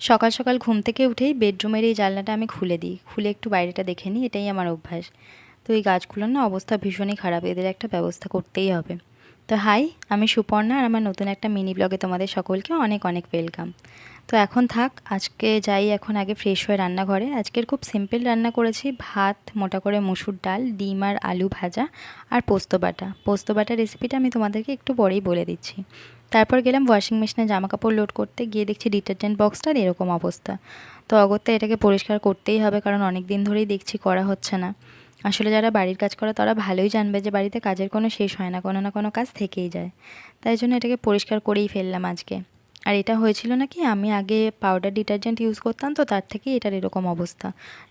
সকাল সকাল ঘুম থেকে উঠেই বেডরুমের এই জানলাটা আমি খুলে দিই, খুলে একটু বাইরেটা দেখে নিই, এটাই আমার অভ্যাস। তো এই গাছগুলোর না অবস্থা ভীষণই খারাপ, এদের একটা ব্যবস্থা করতেই হবে। তো হাই, আমি সুপর্ণা, আর আমার নতুন একটা মিনি ব্লগে তোমাদের সকলকে অনেক অনেক ওয়েলকাম। তো এখন থাক, আজকে যাই এখন আগে ফ্রেশ হয়ে রান্নাঘরে। আজকের খুব সিম্পল রান্না করেছি, ভাত, মোটা করে মসুর ডাল, ডিম আর আলু ভাজা, আর পোস্ত বাটা। পোস্ত বাটা রেসিপিটা আমি তোমাদেরকে একটু পরেই বলে দিচ্ছি। তারপর গেলাম ওয়াশিং মেশিনে জামা কাপড় লোড করতে, গিয়ে দেখছি ডিটারজেন্ট বক্সটার এরকম অবস্থা। তো অগত্যা এটাকে পরিষ্কার করতেই হবে, কারণ অনেক দিন ধরেই দেখছি করা হচ্ছে না। আসলে যারা বাড়ির কাজ করে তারা ভালোই জানবে যে বাড়িতে কাজের কোনো শেষ হয় না, কোনো না কোনো কাজ থেকেই যায়। তাই জন্য এটাকে পরিষ্কার করেই ফেললাম আজকে। আর এটা হয়েছিল নাকি, আমি আগে পাউডার ডিটারজেন্ট ইউজ করতাম, তো তার থেকেই এটার এরকম অবস্থা।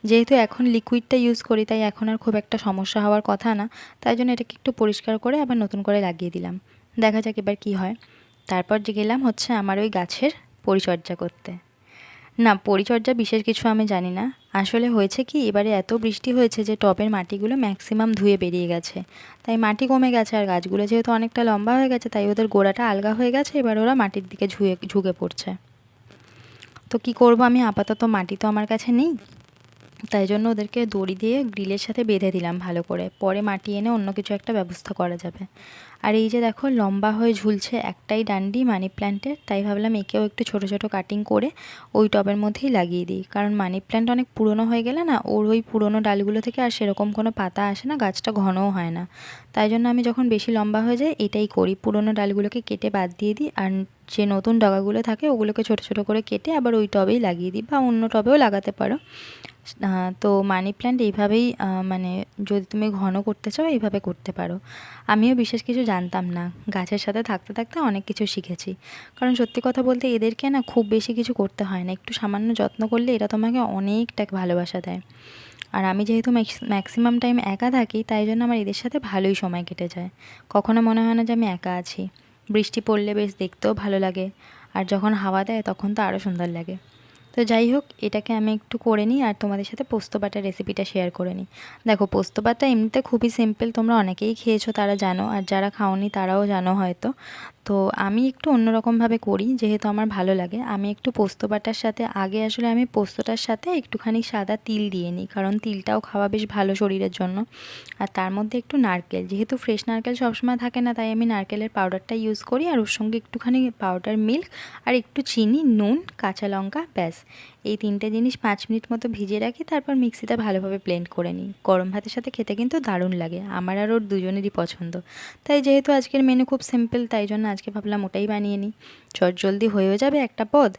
যেহেতু এখন লিকুইডটা ইউজ করি, তাই এখন আর খুব একটা সমস্যা হওয়ার কথা না। তাই জন্য এটাকে একটু পরিষ্কার করে আবার নতুন করে লাগিয়ে দিলাম। দেখা যাক এবার কী হয়। তারপর যে গেলাম হচ্ছে আমার ওই গাছের পরিচর্যা করতে। না, পরিচর্যা বিশেষ কিছু আমি জানি না। আসলে হয়েছে কি, এবারে এত বৃষ্টি হয়েছে যে টবের মাটিগুলো ম্যাক্সিমাম ধুয়ে বেরিয়ে গেছে। তাই মাটি কমে গেছে, আর গাছগুলো যেহেতু অনেকটা লম্বা হয়ে গেছে, তাই ওদের গোড়াটা আলগা হয়ে গেছে, এবার ওরা মাটির দিকে ঝুঁকে পড়ছে। তো কি করব আমি, আপাতত মাটি তো আমার কাছে নেই, তাই জন্য ওদেরকে দড়ি দিয়ে গ্রিলের সাথে বেঁধে দিলাম ভালো করে। পরে মাটি এনে অন্য কিছু একটা ব্যবস্থা করা যাবে। আর এই যে দেখো, লম্বা হয়ে ঝুলছে একটাই ডান্ডি মানি প্ল্যান্টের, তাই ভাবলাম একেও একটু ছোট ছোট কাটিং করে ওই টবের মধ্যেই লাগিয়ে দিই। কারণ মানি প্ল্যান্ট অনেক পুরনো হয়ে গেলে না, ওর ওই পুরনো ডালগুলো থেকে আর সেরকম কোনো পাতা আসে না, গাছটা ঘনও হয় না। তাই জন্য আমি যখন বেশি লম্বা হয়ে যায় এটাই করি, পুরনো ডালগুলোকে কেটে বাদ দিয়ে দিই, আর যে নতুন ডগাগুলো থাকে ওগুলোকে ছোট ছোট করে কেটে আবার ওই টবেই লাগিয়ে দিই, বা অন্য টবেও লাগাতে পারো। তো মানি প্ল্যান্ট এইভাবেই মানে যদি তুমি ঘন করতে চাও এইভাবে করতে পারো। আমিও বিশেষ কিছু জানতাম না, গাছের সাথে থাকতে থাকতে অনেক কিছু শিখেছি। কারণ সত্যি কথা বলতে এদেরকে না খুব বেশি কিছু করতে হয় না, একটু সামান্য যত্ন করলে এরা তোমাকে অনেকটা ভালোবাসা দেয়। আর আমি যেহেতু ম্যাক্সিমাম টাইম একা থাকি, তাই জন্য আমার এদের সাথে ভালোই সময় কেটে যায়। কখনো মনে হয় না যে আমি একা আছি। বৃষ্টি পড়লে বেশ দেখতেও ভালো লাগে, আর যখন হাওয়া দেয় তখন তো আরও সুন্দর লাগে। তো যাই হোক, এটাকে আমি একটু করে নিই আর তোমাদের সাথে পোস্ত বাটার রেসিপিটা শেয়ার করে নিই। দেখো, পোস্ত বাটা এমনিতে খুবই সিম্পল, তোমরা অনেকেই খেয়েছো, তারা জানো, আর যারা খাওনি তারাও জানো হয়তো। তো আমি একটু অন্যরকমভাবে করি, যেহেতু আমার ভালো লাগে। আমি একটু পোস্ত বাটার সাথে আগে আসলে আমি পোস্তটার সাথে একটুখানি সাদা তিল দিয়ে নিই, কারণ তিলটাও খাওয়া বেশ ভালো শরীরের জন্য। আর তার মধ্যে একটু নারকেল, যেহেতু ফ্রেশ নারকেল সবসময় থাকে না, তাই আমি নারকেলের পাউডারটা ইউজ করি, আর ওর সঙ্গে একটুখানি পাউডার মিল্ক আর একটু চিনি, নুন, কাঁচা লঙ্কা, ব্যাস। এই তিনটে জিনিস 5 মিনিট মতো ভিজিয়ে রাখি, তারপর মিক্সিতে ভালোভাবে ব্লেন্ড করে নিই। গরম ভাতের সাথে খেতে কিন্তু দারুণ লাগে, আমার আর ওর দুজনেরই পছন্দ। তাই যেহেতু আজকের মেনু খুব সিম্পল, তাই জন্য আজকে ভাবলাম ওটাই বানিয়ে নিই, চটজলদি হয়েও যাবে একটা পদ।